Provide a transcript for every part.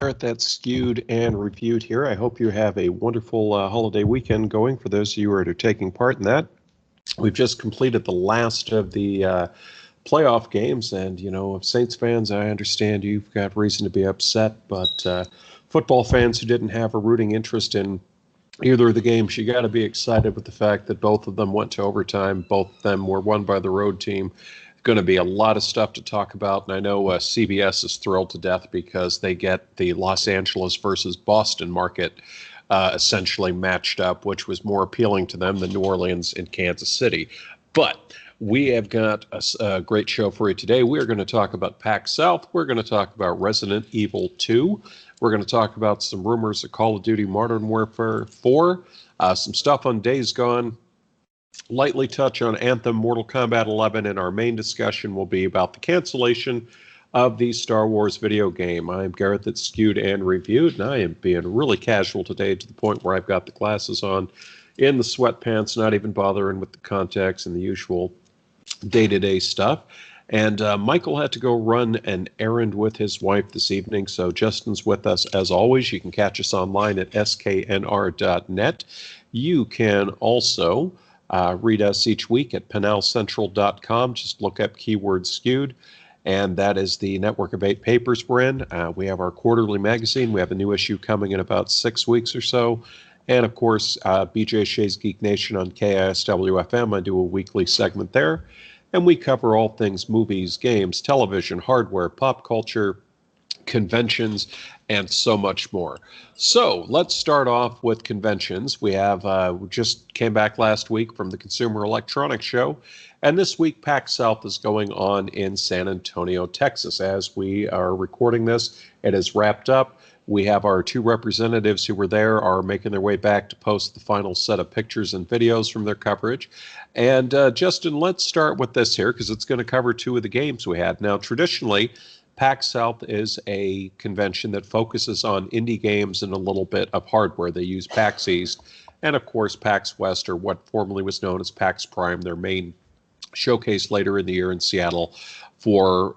Garrett, that's Skewed and Reviewed here. I hope you have a wonderful holiday weekend going for those of you who are taking part in that. We've just completed the last of the playoff games, and, Saints fans, I understand you've got reason to be upset, but football fans who didn't have a rooting interest in either of the games, you got to be excited with the fact that both of them went to overtime. Both of them were won by the road team. Going to be a lot of stuff to talk about, and I know CBS is thrilled to death because they get the Los Angeles versus Boston market essentially matched up, which was more appealing to them than New Orleans and Kansas City. But we have got a great show for you today. We're going to talk about PAX South. We're going to talk about Resident Evil 2. We're going to talk about some rumors of Call of Duty Modern Warfare 4, some stuff on Days Gone, lightly touch on Anthem, Mortal Kombat 11, and our main discussion will be about the cancellation of the Star Wars video game. I'm Garrett, that's Skewed and Reviewed, and I am being really casual today to the point where I've got the glasses on in the sweatpants, not even bothering with the contacts and the usual day-to-day stuff. And Michael had to go run an errand with his wife this evening, so Justin's with us as always. You can catch us online at sknr.net. You can also read us each week at penalcentral.com. Just look up keyword Skewed, and that is the network of 8 papers we're in. We have our quarterly magazine. We have a new issue coming in about 6 weeks or so. And, of course, BJ Shea's Geek Nation on KISW-FM. I do a weekly segment there. And we cover all things movies, games, television, hardware, pop culture, conventions, and so much more. So let's start off with conventions. We just came back last week from the Consumer Electronics Show, and this week PAX South is going on in San Antonio, Texas. As we are recording this, it is wrapped up. We have our 2 representatives who were there are making their way back to post the final set of pictures and videos from their coverage. And Justin, let's start with this here because it's going to cover 2 of the games we had. Now, traditionally, PAX South is a convention that focuses on indie games and a little bit of hardware. They use PAX East and, of course, PAX West, or what formerly was known as PAX Prime, their main showcase later in the year in Seattle for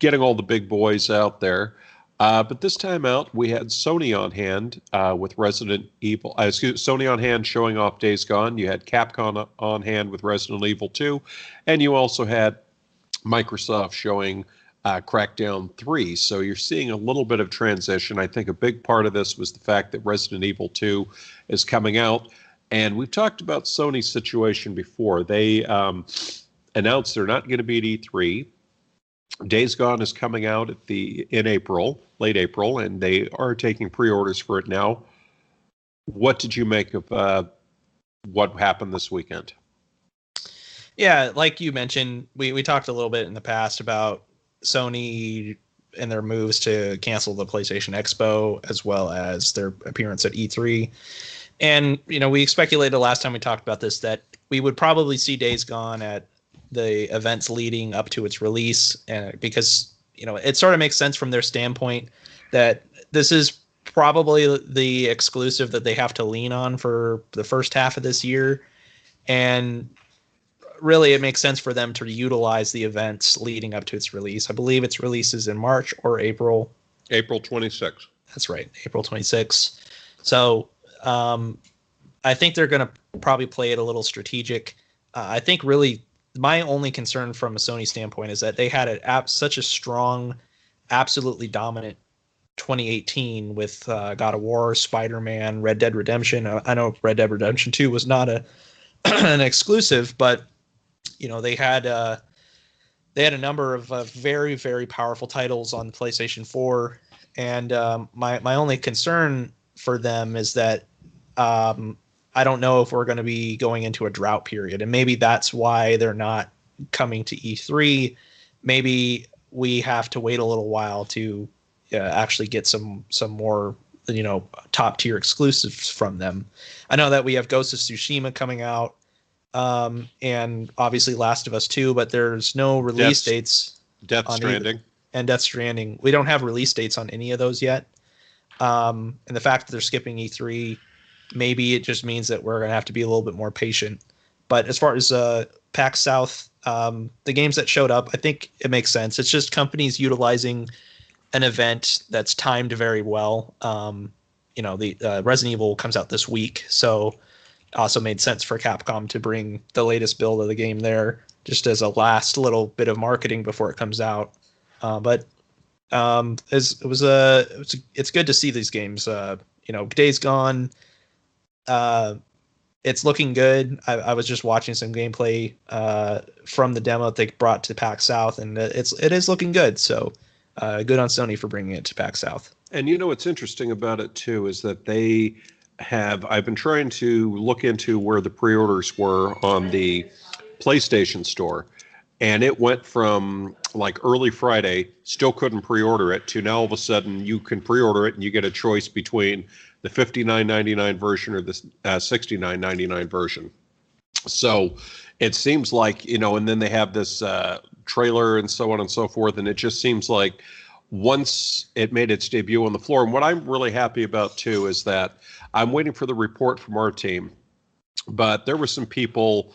getting all the big boys out there. But this time out, we had Sony on hand with Resident Evil. Sony on hand showing off Days Gone. You had Capcom on hand with Resident Evil 2, and you also had Microsoft showing Crackdown 3. So you're seeing a little bit of transition. I think a big part of this was the fact that Resident Evil 2 is coming out, and we've talked about Sony's situation before. They announced they're not going to be at E3. Days Gone is coming out in April, late April, and they are taking pre-orders for it now. What did you make of what happened this weekend? Yeah, like you mentioned, we talked a little bit in the past about Sony and their moves to cancel the PlayStation Expo as well as their appearance at E3. And, we speculated last time we talked about this that we would probably see Days Gone at the events leading up to its release, and because it sort of makes sense from their standpoint that this is probably the exclusive that they have to lean on for the first half of this year, and really it makes sense for them to utilize the events leading up to its release. I believe its release is in March or April. April 26th. That's right, April 26th. So I think they're going to probably play it a little strategic. I think really my only concern from a Sony standpoint is that they had such a strong, absolutely dominant 2018 with God of War, Spider-Man, Red Dead Redemption. I know Red Dead Redemption 2 was not an exclusive, but they had a number of very, very powerful titles on PlayStation 4, and my only concern for them is that I don't know if we're going to be going into a drought period, and maybe that's why they're not coming to E3. Maybe we have to wait a little while to actually get some more, top tier exclusives from them. I know that we have Ghost of Tsushima coming out, and obviously Last of Us 2, but there's no release dates. Death Stranding. And Death Stranding. We don't have release dates on any of those yet. And the fact that they're skipping E3, maybe it just means that we're going to have to be a little bit more patient. But as far as PAX South, the games that showed up, I think it makes sense. It's just companies utilizing an event that's timed very well. The Resident Evil comes out this week, so it also made sense for Capcom to bring the latest build of the game there, just as a last little bit of marketing before it comes out. It's good to see these games. Days Gone. It's looking good. I was just watching some gameplay from the demo that they brought to PAX South, and it is looking good. So good on Sony for bringing it to PAX South. And what's interesting about it too is that they have. I've been trying to look into where the pre-orders were on the PlayStation Store, and it went from like early Friday, still couldn't pre-order it, to now all of a sudden you can pre-order it and you get a choice between the $59.99 version or the $69.99 version. So it seems like, and then they have this trailer and so on and so forth, and it just seems like once it made its debut on the floor, and what I'm really happy about too is that I'm waiting for the report from our team, but there were some people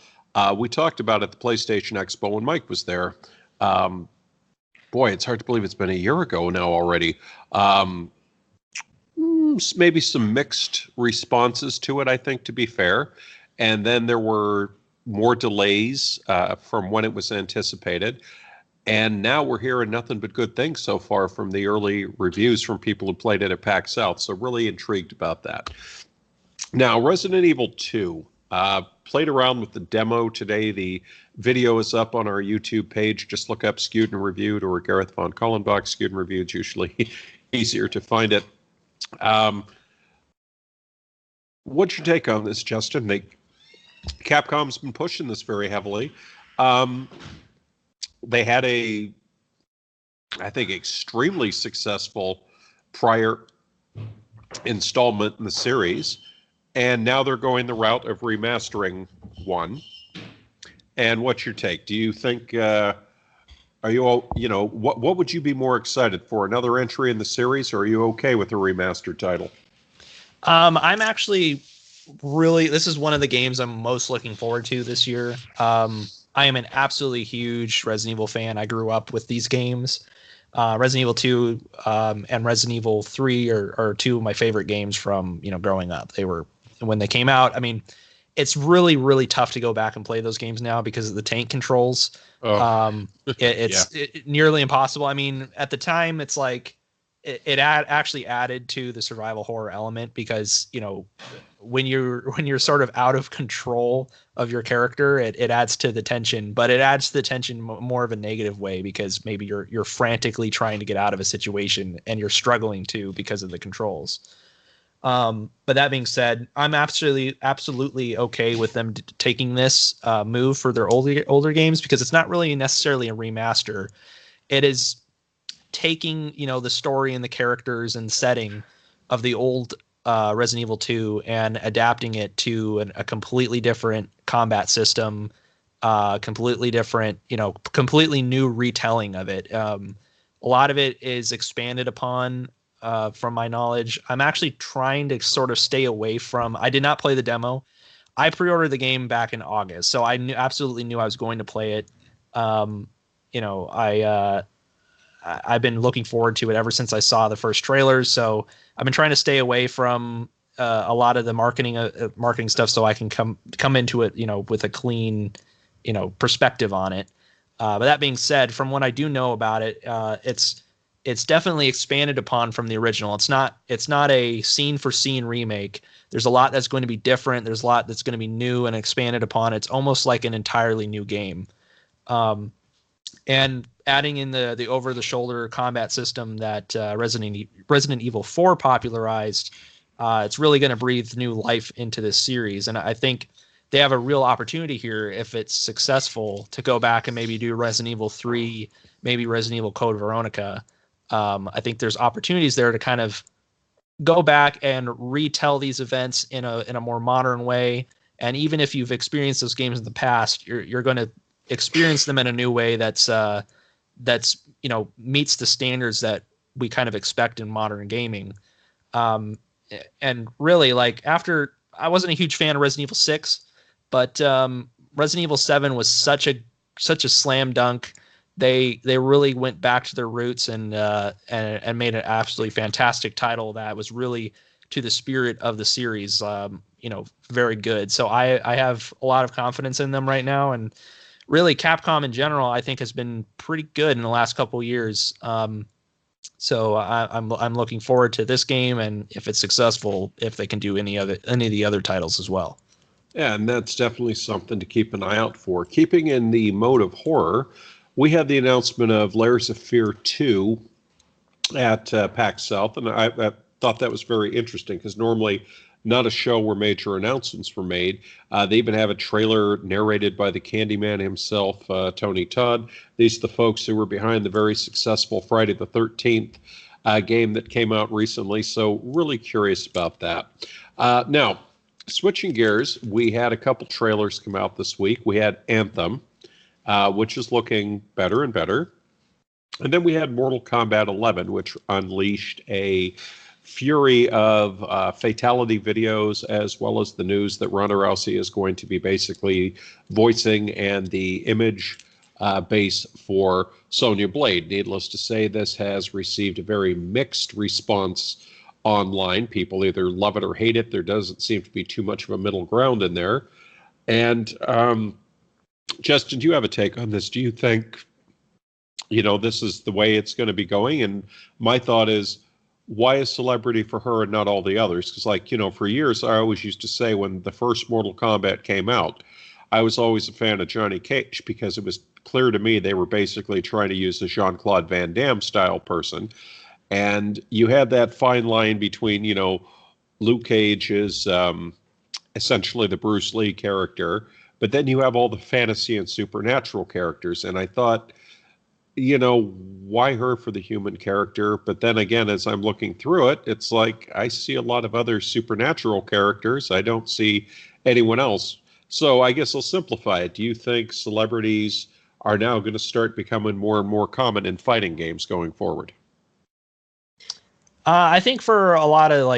we talked about at the PlayStation Expo when Mike was there. Boy, it's hard to believe it's been a year ago now already. Maybe some mixed responses to it, I think, to be fair. And then there were more delays from when it was anticipated. And now we're hearing nothing but good things so far from the early reviews from people who played it at PAX South. So really intrigued about that. Now, Resident Evil 2. Played around with the demo today. The video is up on our YouTube page. Just look up Skewed and Reviewed or Gareth von Kallenbach. Skewed and Reviewed is usually easier to find it. What's your take on this, Justin? Capcom's been pushing this very heavily. They had I think, extremely successful prior installment in the series. And now they're going the route of remastering one. And what's your take? Do you think, are you, what would you be more excited for? Another entry in the series, or are you okay with a remastered title? I'm actually this is one of the games I'm most looking forward to this year. I am an absolutely huge Resident Evil fan. I grew up with these games. Resident Evil 2 and Resident Evil 3 are two of my favorite games from, growing up. They were, when they came out, I mean, it's really, really tough to go back and play those games now because of the tank controls. It's nearly impossible. I mean, at the time, it's like it actually added to the survival horror element because, when you're sort of out of control of your character, it adds to the tension, but it adds to the tension more of a negative way because maybe you're frantically trying to get out of a situation and you're struggling to because of the controls. But that being said, I'm absolutely okay with them taking this move for their older games because it's not really necessarily a remaster. It is taking, the story and the characters and setting of the old Resident Evil 2 and adapting it to a completely different combat system, completely different, completely new retelling of it. A lot of it is expanded upon. From my knowledge, I'm actually trying to sort of stay away from. I did not play the demo. I pre-ordered the game back in August, so I absolutely knew I was going to play it. I've been looking forward to it ever since I saw the first trailers. So I've been trying to stay away from a lot of the marketing stuff, so I can come into it, with a clean, perspective on it. But that being said, from what I do know about it, it's definitely expanded upon from the original. It's not a scene for scene remake. There's a lot that's going to be different. There's a lot that's going to be new and expanded upon. It's almost like an entirely new game. And adding in the over the shoulder combat system that Resident Evil 4 popularized, it's really going to breathe new life into this series. And I think they have a real opportunity here, if it's successful, to go back and maybe do Resident Evil 3, maybe Resident Evil Code Veronica. I think there's opportunities there to kind of go back and retell these events in a more modern way. And even if you've experienced those games in the past, you're going to experience them in a new way that's meets the standards that we kind of expect in modern gaming. And really, like, after, I wasn't a huge fan of Resident Evil 6, but Resident Evil 7 was such a slam dunk. they really went back to their roots and made an absolutely fantastic title that was really to the spirit of the series. Very good. So I have a lot of confidence in them right now, and really Capcom in general I think has been pretty good in the last couple of years. So I'm looking forward to this game, and if it's successful, if they can do any of the other titles as well. Yeah, and that's definitely something to keep an eye out for. Keeping in the mode of horror, we had the announcement of Layers of Fear 2 at PAX South, and I thought that was very interesting because normally not a show where major announcements were made. They even have a trailer narrated by the Candyman himself, Tony Todd. These are the folks who were behind the very successful Friday the 13th game that came out recently, so really curious about that. Now, switching gears, we had a couple trailers come out this week. We had Anthem, which is looking better and better. And then we had Mortal Kombat 11, which unleashed a fury of fatality videos, as well as the news that Ronda Rousey is going to be basically voicing and the image base for Sonya Blade. Needless to say, this has received a very mixed response online. People either love it or hate it. There doesn't seem to be too much of a middle ground in there. And Justin, do you have a take on this? Do you think, this is the way it's going to be going? And my thought is, why is celebrity for her and not all the others? Because, for years, I always used to say when the first Mortal Kombat came out, I was always a fan of Johnny Cage because it was clear to me they were basically trying to use the Jean-Claude Van Damme style person. And you had that fine line between, Luke Cage is essentially the Bruce Lee character, but then you have all the fantasy and supernatural characters. And I thought, why her for the human character? But then again, as I'm looking through it, it's like I see a lot of other supernatural characters. I don't see anyone else. So I guess I'll simplify it. Do you think celebrities are now going to start becoming more and more common in fighting games going forward? I think for a lot of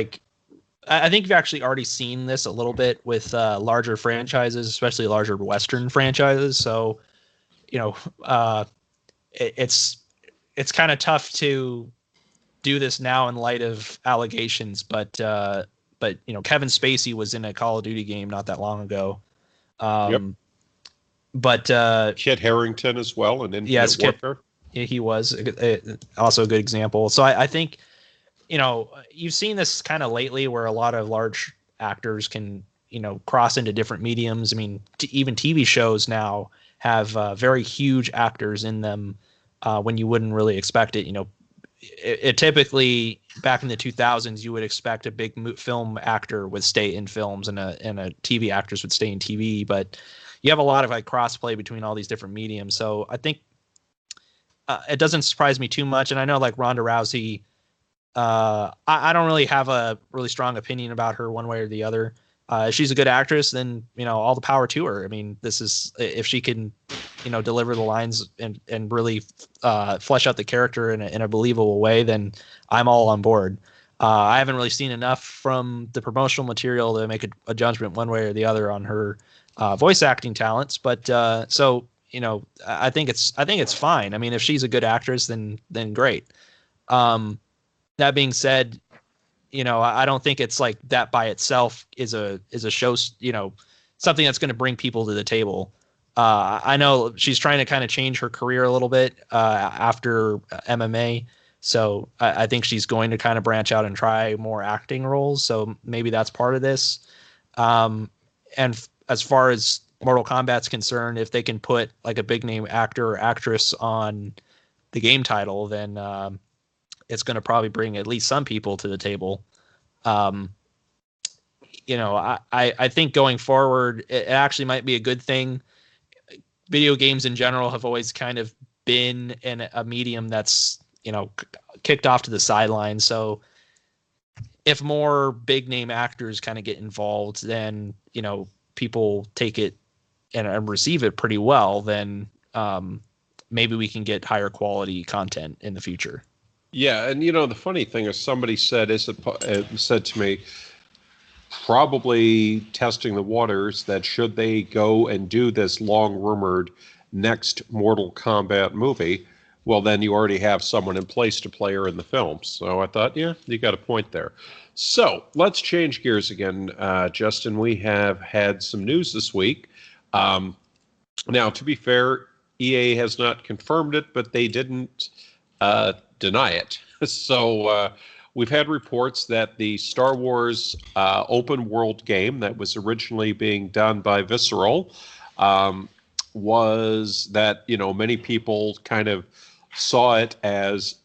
I think you've actually already seen this a little bit with larger franchises, especially larger Western franchises. So, it's kind of tough to do this now in light of allegations, but Kevin Spacey was in a Call of Duty game not that long ago. Yep. But Kit Harington as well, and yes, Warfare. He was also a good example. So I think you've seen this kind of lately where a lot of large actors can cross into different mediums. I mean, even TV shows now have very huge actors in them when you wouldn't really expect it. It typically back in the 2000s, you would expect a big film actor would stay in films and a TV actors would stay in TV. But you have a lot of crossplay between all these different mediums. So I think it doesn't surprise me too much. And I know Ronda Rousey, I don't really have a really strong opinion about her one way or the other. If she's a good actress, then all the power to her. I mean, this is if she can, deliver the lines and really flesh out the character in a believable way, then I'm all on board. I haven't really seen enough from the promotional material to make a judgment one way or the other on her voice acting talents. But so I think it's fine. I mean, if she's a good actress, then great. That being said, I don't think it's that by itself is a show, something that's going to bring people to the table. I know she's trying to kind of change her career a little bit after MMA. So I think she's going to kind of branch out and try more acting roles. So maybe that's part of this. And as far as Mortal Kombat's concerned, if they can put a big name actor or actress on the game title, then it's going to probably bring at least some people to the table. I think going forward, it actually might be a good thing. Video games in general have always kind of been in a medium that's, kicked off to the sidelines. So if more big name actors kind of get involved, then, people take it and receive it pretty well, then maybe we can get higher quality content in the future. Yeah, and the funny thing is, somebody said to me, probably testing the waters, that should they go and do this long rumored next Mortal Kombat movie, well, then you already have someone in place to play her in the film. So I thought, yeah, you got a point there. So let's change gears again, Justin. We have had some news this week. Now, to be fair, EA has not confirmed it, but they didn't deny it. So we've had reports that the Star Wars open world game that was originally being done by Visceral was that, many people kind of saw it as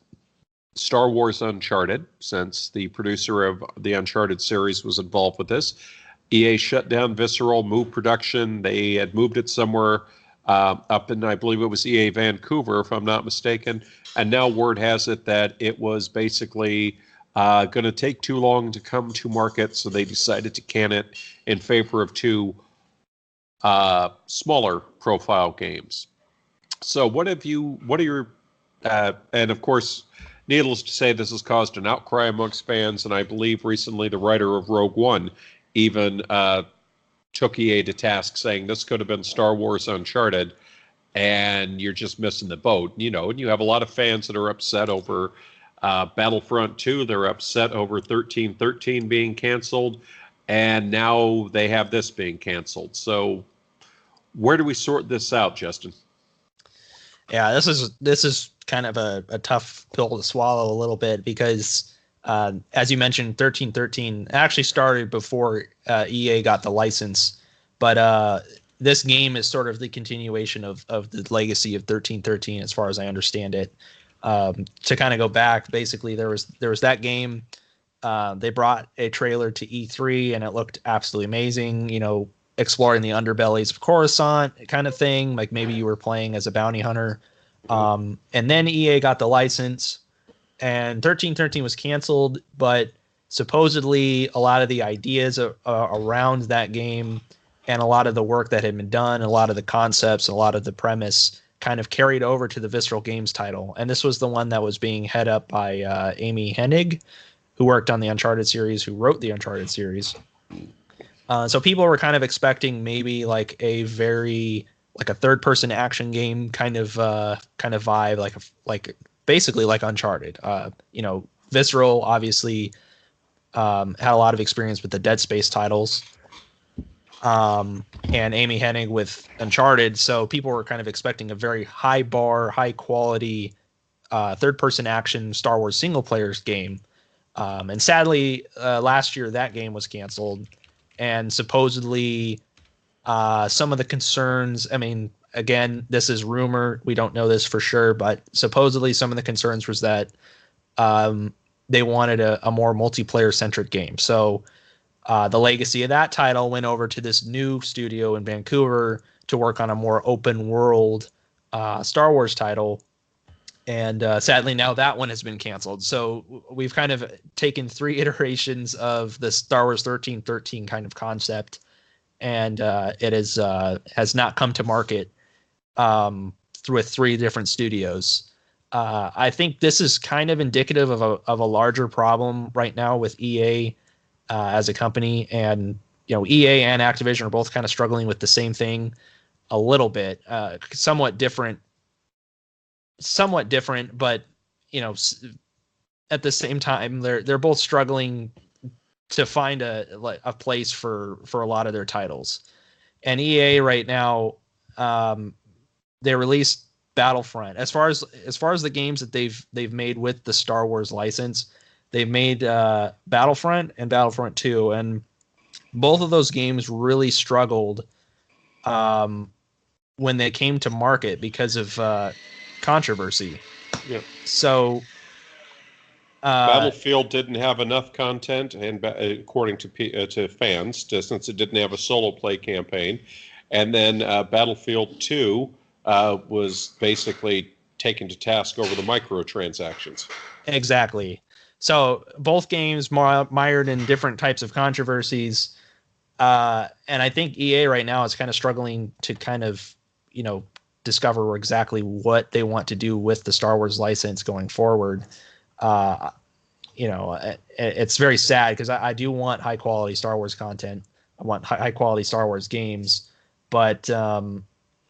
Star Wars Uncharted, since the producer of the Uncharted series was involved with this. EA shut down Visceral, moved production. They had moved it somewhere up in, I believe it was EA Vancouver, if I'm not mistaken. And now word has it that it was basically going to take too long to come to market, so they decided to can it in favor of two smaller profile games. So what are your, and of course, needless to say, this has caused an outcry amongst fans, and I believe recently the writer of Rogue One even took EA to task, saying this could have been Star Wars Uncharted, and you're just missing the boat. And you have a lot of fans that are upset over Battlefront 2. They're upset over 1313 being canceled, and now they have this being canceled. So where do we sort this out, Justin? Yeah, this is kind of a tough pill to swallow a little bit, because as you mentioned, 1313 actually started before EA got the license, but this game is sort of the continuation of the legacy of 1313, as far as I understand it. To kind of go back, basically there was that game. They brought a trailer to E3 and it looked absolutely amazing. Exploring the underbellies of Coruscant kind of thing, like maybe you were playing as a bounty hunter. And then EA got the license, and 1313 was canceled, but supposedly a lot of the ideas around that game and a lot of the work that had been done, a lot of the concepts, a lot of the premise kind of carried over to the Visceral Games title. And this was the one that was being head up by Amy Hennig, who worked on the Uncharted series, who wrote the Uncharted series. So people were kind of expecting maybe like a third-person action game kind of vibe, like basically like Uncharted. Visceral obviously had a lot of experience with the Dead Space titles, and Amy Hennig with Uncharted. So people were kind of expecting a very high bar, high quality third-person action Star Wars single-player game. And sadly, last year that game was canceled. And supposedly some of the concerns, I mean, again, this is rumor. We don't know this for sure, but supposedly some of the concerns was that they wanted a more multiplayer-centric game. So the legacy of that title went over to this new studio in Vancouver to work on a more open-world Star Wars title. And sadly, now that one has been canceled. So we've kind of taken 3 iterations of the Star Wars 1313 kind of concept, and it has not come to market with 3 different studios. I think this is kind of indicative of a larger problem right now with EA as a company, and EA and Activision are both kind of struggling with the same thing a little bit, somewhat different, but at the same time they're both struggling to find a place for a lot of their titles. And EA right now, they released Battlefront. As far as the games that they've made with the Star Wars license, they've made Battlefront and Battlefront 2, and both of those games really struggled when they came to market because of controversy. Yeah. So Battlefield didn't have enough content, and according to fans, since it didn't have a solo play campaign, and then Battlefield 2 was basically taken to task over the microtransactions. Exactly. So both games mired in different types of controversies, and I think EA right now is kind of struggling to kind of discover exactly what they want to do with the Star Wars license going forward. It's very sad because I do want high quality Star Wars content. I want high quality Star Wars games, but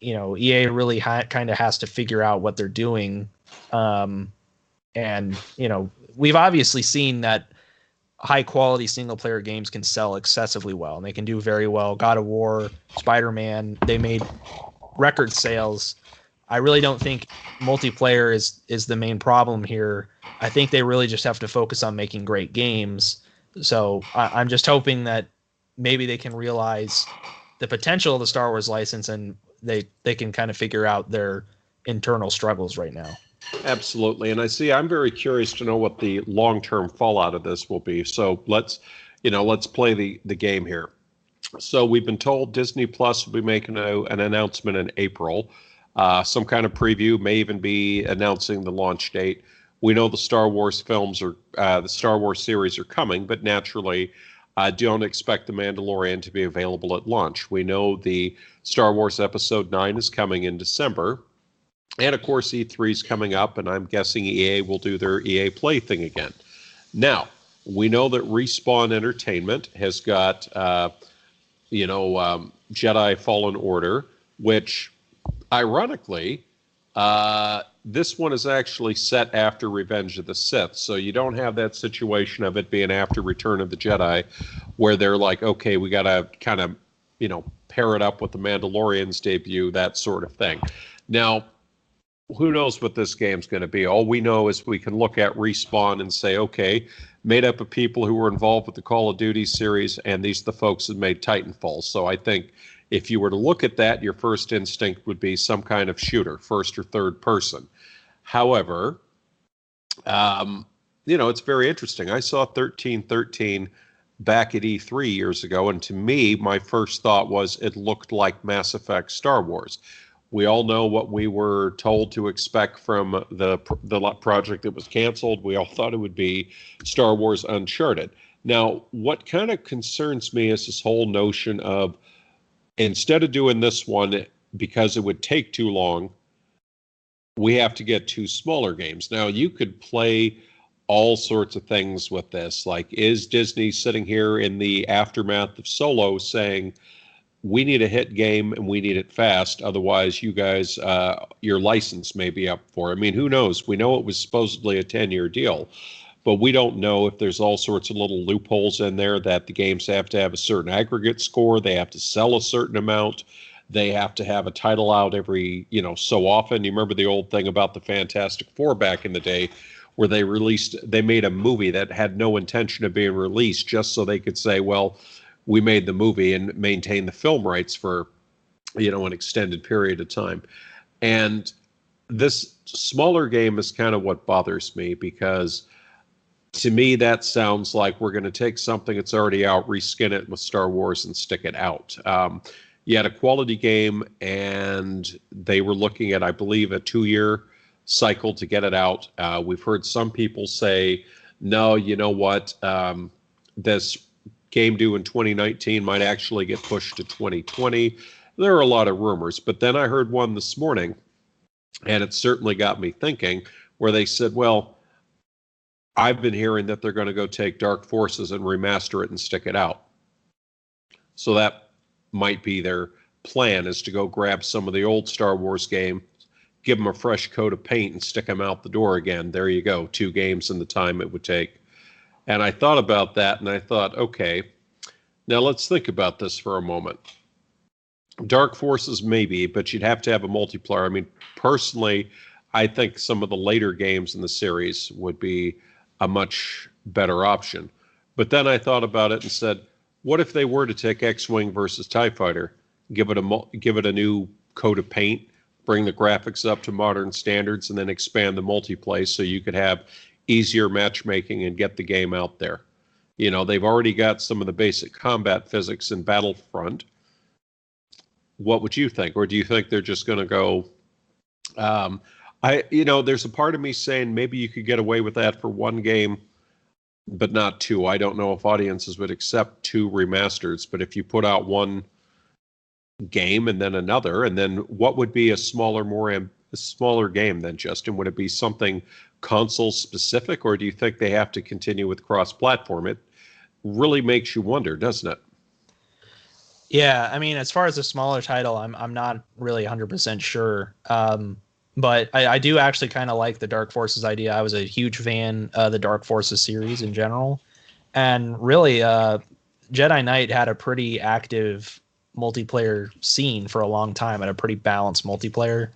EA really kind of has to figure out what they're doing. And we've obviously seen that high quality single player games can sell excessively well, and they can do very well. God of War, Spider-Man, they made record sales. I really don't think multiplayer is the main problem here. I think they really just have to focus on making great games. So I'm just hoping that maybe they can realize the potential of the Star Wars license, and they can kind of figure out their internal struggles right now. Absolutely. And I'm very curious to know what the long-term fallout of this will be. So let's play the game here. So we've been told Disney Plus will be making an announcement in April. Some kind of preview, may even be announcing the launch date. We know the Star Wars films the Star Wars series are coming, but naturally, don't expect The Mandalorian to be available at launch. We know the Star Wars Episode 9 is coming in December. And of course, E3 is coming up, and I'm guessing EA will do their EA Play thing again. Now, we know that Respawn Entertainment has got, Jedi Fallen Order, which, ironically, this one is actually set after Revenge of the Sith, so you don't have that situation of it being after Return of the Jedi, where they're like, okay, we got to kind of, pair it up with the Mandalorian's debut, that sort of thing. Now, who knows what this game's going to be? All we know is we can look at Respawn and say, okay, made up of people who were involved with the Call of Duty series, and these are the folks that made Titanfall. So I think if you were to look at that, your first instinct would be some kind of shooter, first or third person. However, it's very interesting. I saw 1313 back at E3 years ago, and to me, my first thought was it looked like Mass Effect Star Wars. We all know what we were told to expect from the project that was canceled. We all thought it would be Star Wars Uncharted. Now, what kind of concerns me is this whole notion of, instead of doing this one because it would take too long, we have to get 2 smaller games. Now, you could play all sorts of things with this. Like, is Disney sitting here in the aftermath of Solo saying, we need a hit game and we need it fast, otherwise you guys, your license may be up for. I mean, who knows? We know it was supposedly a 10-year deal, but we don't know if there's all sorts of little loopholes in there that the games have to have a certain aggregate score, they have to sell a certain amount, they have to have a title out every, so often. You remember the old thing about the Fantastic Four back in the day, where they made a movie that had no intention of being released just so they could say, well, we made the movie and maintain the film rights for, an extended period of time. And this smaller game is kind of what bothers me, because to me, that sounds like we're going to take something that's already out, reskin it with Star Wars and stick it out. You had a quality game, and they were looking at, I believe, a 2-year cycle to get it out. We've heard some people say, no, you know what, this game due in 2019 might actually get pushed to 2020. There are a lot of rumors, but then I heard one this morning, and it certainly got me thinking, where they said, well, I've been hearing that they're going to go take Dark Forces and remaster it and stick it out. So that might be their plan, is to go grab some of the old Star Wars games, give them a fresh coat of paint, and stick them out the door again. There you go, 2 games in the time it would take. And I thought about that, and I thought, okay, now let's think about this for a moment. Dark Forces, maybe, but you'd have to have a multiplayer. I mean, personally, I think some of the later games in the series would be a much better option. But then I thought about it and said, what if they were to take X-Wing versus TIE Fighter, give it a new coat of paint, bring the graphics up to modern standards, and then expand the multiplayer so you could have easier matchmaking and get the game out there. They've already got some of the basic combat physics in Battlefront. What would you think? Or do you think they're just going to go, there's a part of me saying maybe you could get away with that for 1 game, but not 2. I don't know if audiences would accept 2 remasters, but if you put out 1 game and then another, and then what would be a smaller game then, Justin? Would it be something console specific, or do you think they have to continue with cross-platform? It really makes you wonder, doesn't it? Yeah, I mean, as far as a smaller title, I'm not really 100% sure. But I do actually kind of like the Dark Forces idea. I was a huge fan of the Dark Forces series in general, and really, Jedi Knight had a pretty active multiplayer scene for a long time and a pretty balanced multiplayer.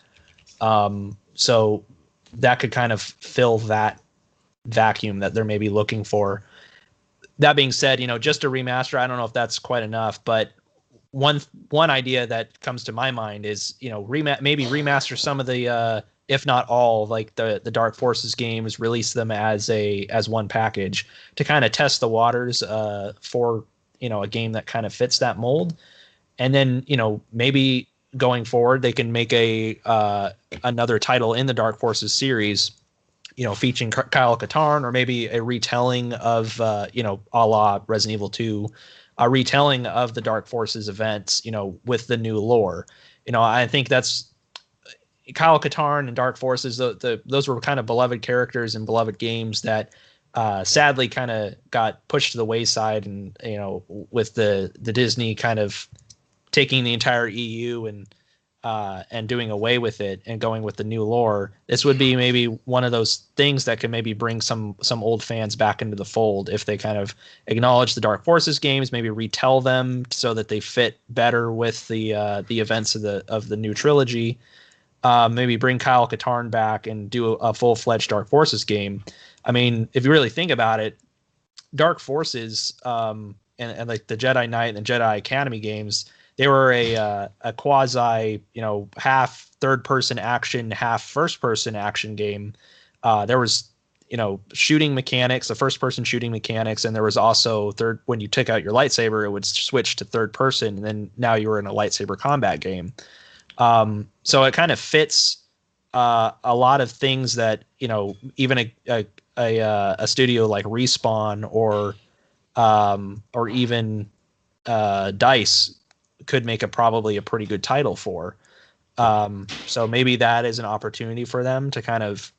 So that could kind of fill that vacuum that they're maybe looking for. That being said, just a remaster, I don't know if that's quite enough, but one idea that comes to my mind is maybe remaster some of the if not all, like the Dark Forces games, release them as one package to kind of test the waters for a game that kind of fits that mold. And then maybe going forward they can make a another title in the Dark Forces series, featuring Kyle Katarn, or maybe a retelling of, a la Resident Evil 2, a retelling of the Dark Forces events, with the new lore. I think that's Kyle Katarn and Dark Forces. Those were kind of beloved characters and beloved games that sadly kind of got pushed to the wayside, and with the Disney kind of taking the entire EU and doing away with it and going with the new lore, this would be maybe one of those things that could maybe bring some old fans back into the fold if they kind of acknowledge the Dark Forces games, maybe retell them so that they fit better with the events of the new trilogy. Maybe bring Kyle Katarn back and do a full-fledged Dark Forces game. I mean, if you really think about it, Dark Forces and like the Jedi Knight and the Jedi Academy games, they were a quasi, half third person action, half first person action game. There was, shooting mechanics, the first person shooting mechanics, and there was also when you took out your lightsaber, it would switch to third person, and then now you were in a lightsaber combat game. So it kind of fits a lot of things that even a studio like Respawn or even Dice could make probably a pretty good title for. So maybe that is an opportunity for them to kind of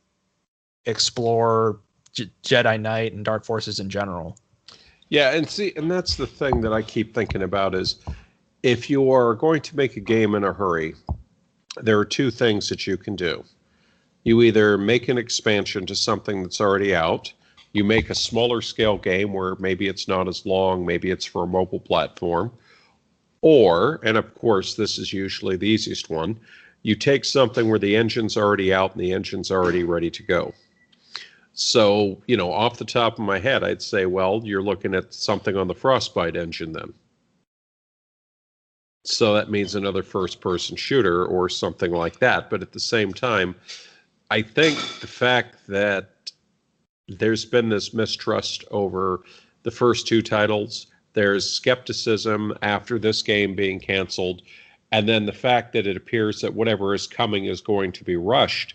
explore Jedi Knight and Dark Forces in general. Yeah, and that's the thing that I keep thinking about is if you are going to make a game in a hurry, there are two things that you can do. You either make an expansion to something that's already out, you make a smaller scale game where maybe it's not as long, maybe it's for a mobile platform, or, and of course this is usually the easiest one, you take something where the engine's already out and the engine's already ready to go. So, off the top of my head, I'd say, well, you're looking at something on the Frostbite engine then. So that means another first-person shooter or something like that. But at the same time, I think the fact that there's been this mistrust over the first two titles, there's skepticism after this game being canceled, and then the fact that it appears that whatever is coming is going to be rushed,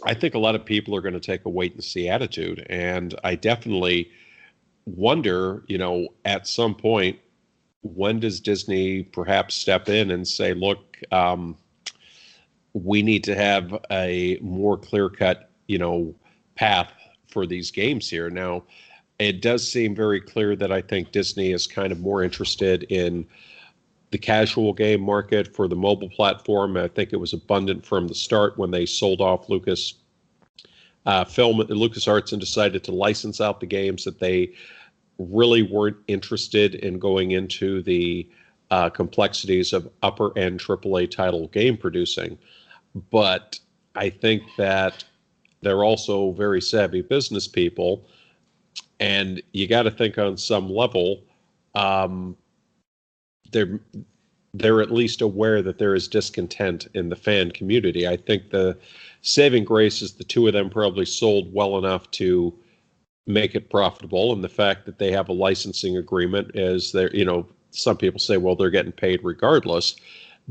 I think a lot of people are going to take a wait-and-see attitude. And I definitely wonder, at some point, when does Disney perhaps step in and say, look, we need to have a more clear-cut, path for these games here. Now, it does seem very clear that I think Disney is kind of more interested in the casual game market for the mobile platform. I think it was abundant from the start when they sold off LucasArts and decided to license out the games, that they really weren't interested in going into the complexities of upper end AAA title game producing. But I think that they're also very savvy business people, and you got to think on some level, they're at least aware that there is discontent in the fan community. I think the saving grace is the two of them probably sold well enough to make it profitable, and the fact that they have a licensing agreement is there. Some people say, well, they're getting paid regardless,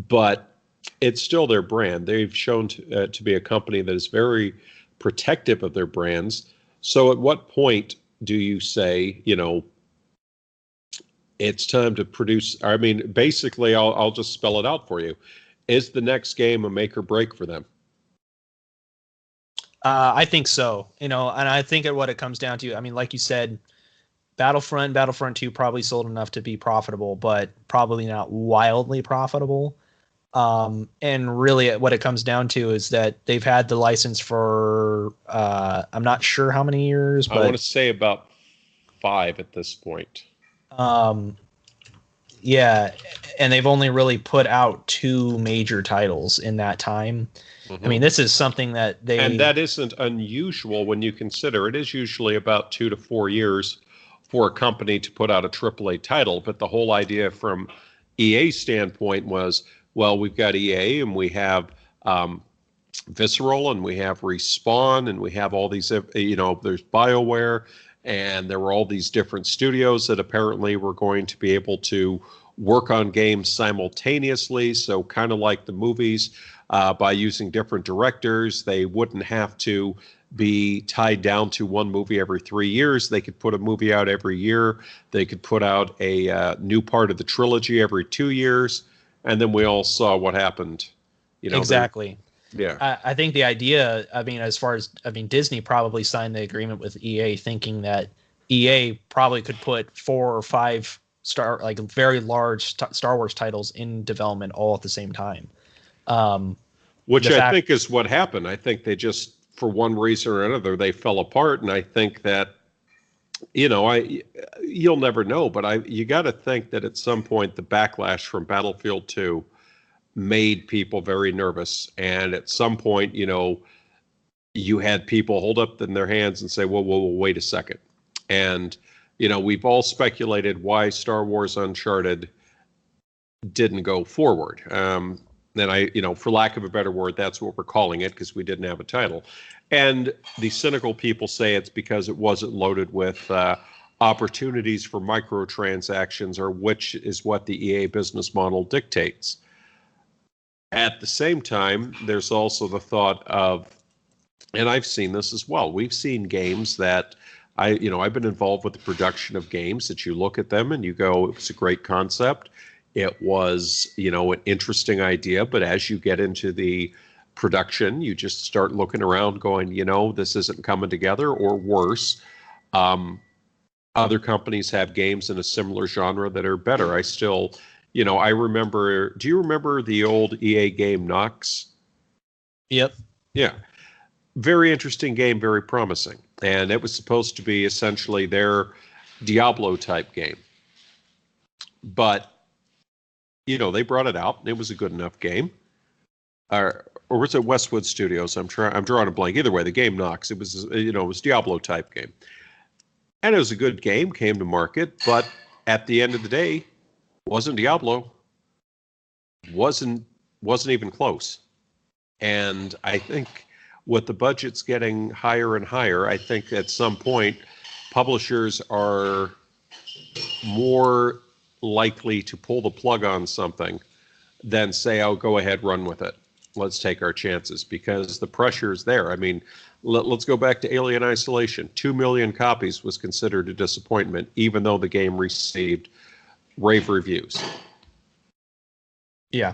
but it's still their brand. They've shown to be a company that is very protective of their brands. So at what point do you say, it's time to produce? I mean, basically, I'll just spell it out for you. Is the next game a make or break for them? I think so, and I think what it comes down to, I mean, like you said, Battlefront 2 probably sold enough to be profitable, but probably not wildly profitable. And really what it comes down to is that they've had the license for, I'm not sure how many years, but I want to say about 5 at this point. Yeah, and they've only really put out 2 major titles in that time. I mean, this is something that and that isn't unusual when you consider it is usually about 2 to 4 years for a company to put out a AAA title. But the whole idea from EA's standpoint was, well, we've got EA and we have Visceral and we have Respawn and we have all these, there's BioWare, and there were all these different studios that apparently were going to be able to work on games simultaneously. So kind of like the movies, by using different directors, they wouldn't have to be tied down to one movie every 3 years. They could put a movie out every year. They could put out a new part of the trilogy every 2 years. And then we all saw what happened. Exactly. Yeah. I think the idea, Disney probably signed the agreement with EA thinking that EA probably could put 4 or 5 very large Star Wars titles in development all at the same time. Which I think is what happened. I think they just, for one reason or another, they fell apart. And I think that, you'll never know, but you got to think that at some point the backlash from Battlefield 2 made people very nervous. And at some point, you had people hold up in their hands and say, whoa, wait a second. And, we've all speculated why Star Wars Uncharted didn't go forward. And for lack of a better word, that's what we're calling it because we didn't have a title. And the cynical people say it's because it wasn't loaded with opportunities for microtransactions, or which is what the EA business model dictates. At the same time, there's also the thought of, and I've seen this as well, we've seen games that I've been involved with the production of games that you look at them and you go, it was a great concept. It was, an interesting idea, but as you get into the production, you just start looking around going, this isn't coming together, or worse. Other companies have games in a similar genre that are better. I remember, do you remember the old EA game Nox? Yep. Yeah. Very interesting game, very promising. And it was supposed to be essentially their Diablo type game. But, they brought it out. It was a good enough game. Or was it Westwood Studios? I'm drawing a blank. Either way, the game Nox. It was, it was Diablo type game. And it was a good game, came to market, but at the end of the day, wasn't Diablo. Wasn't even close. And I think with the budgets getting higher and higher, I think at some point publishers are more likely to pull the plug on something than say, oh, go ahead, run with it. Let's take our chances, because the pressure is there. I mean, let's go back to Alien Isolation. 2 million copies was considered a disappointment, even though the game received rave reviews. Yeah.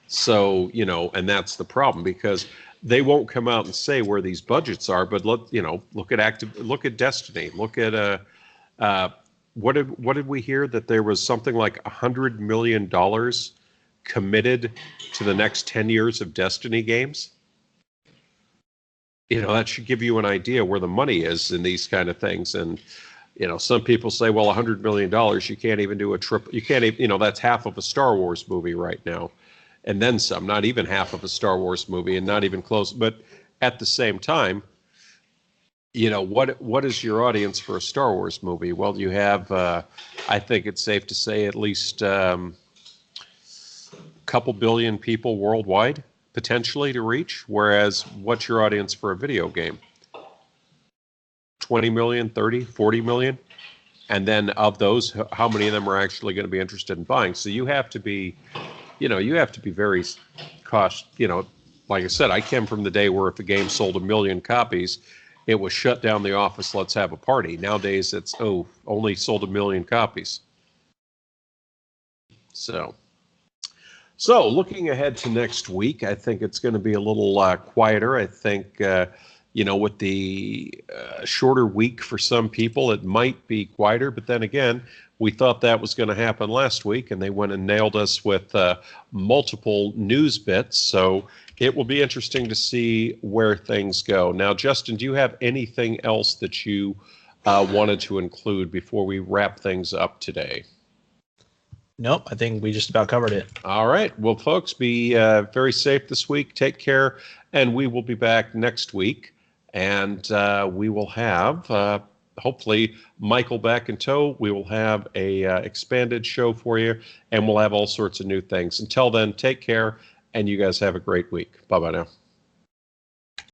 So, and that's the problem, because they won't come out and say where these budgets are, but look at Destiny. Look at what did we hear, that there was something like $100 million committed to the next 10 years of Destiny games? That should give you an idea where the money is in these kind of things. And some people say, well, $100 million, you can't even do you can't even, that's half of a Star Wars movie right now. And then some, not even half of a Star Wars movie, and not even close. But at the same time, what is your audience for a Star Wars movie? Well, you have, I think it's safe to say, at least a couple billion people worldwide, potentially, to reach. Whereas, what's your audience for a video game? 20 million, 30, 40 million? And then of those, how many of them are actually going to be interested in buying? So you have to be very cautious. Like I said, I came from the day where if a game sold 1 million copies, it was shut down the office, let's have a party. Nowadays, it's, only sold 1 million copies. So looking ahead to next week, I think it's going to be a little quieter. I think, with the shorter week for some people, it might be quieter. But then again, we thought that was going to happen last week, and they went and nailed us with multiple news bits. So it will be interesting to see where things go. Now, Justin, do you have anything else that you wanted to include before we wrap things up today? Nope, I think we just about covered it. All right. Well, folks, be very safe this week. Take care, and we will be back next week. And we will have, hopefully, Michael back in tow. We will have a expanded show for you, and we'll have all sorts of new things. Until then, take care, and you guys have a great week. Bye-bye now.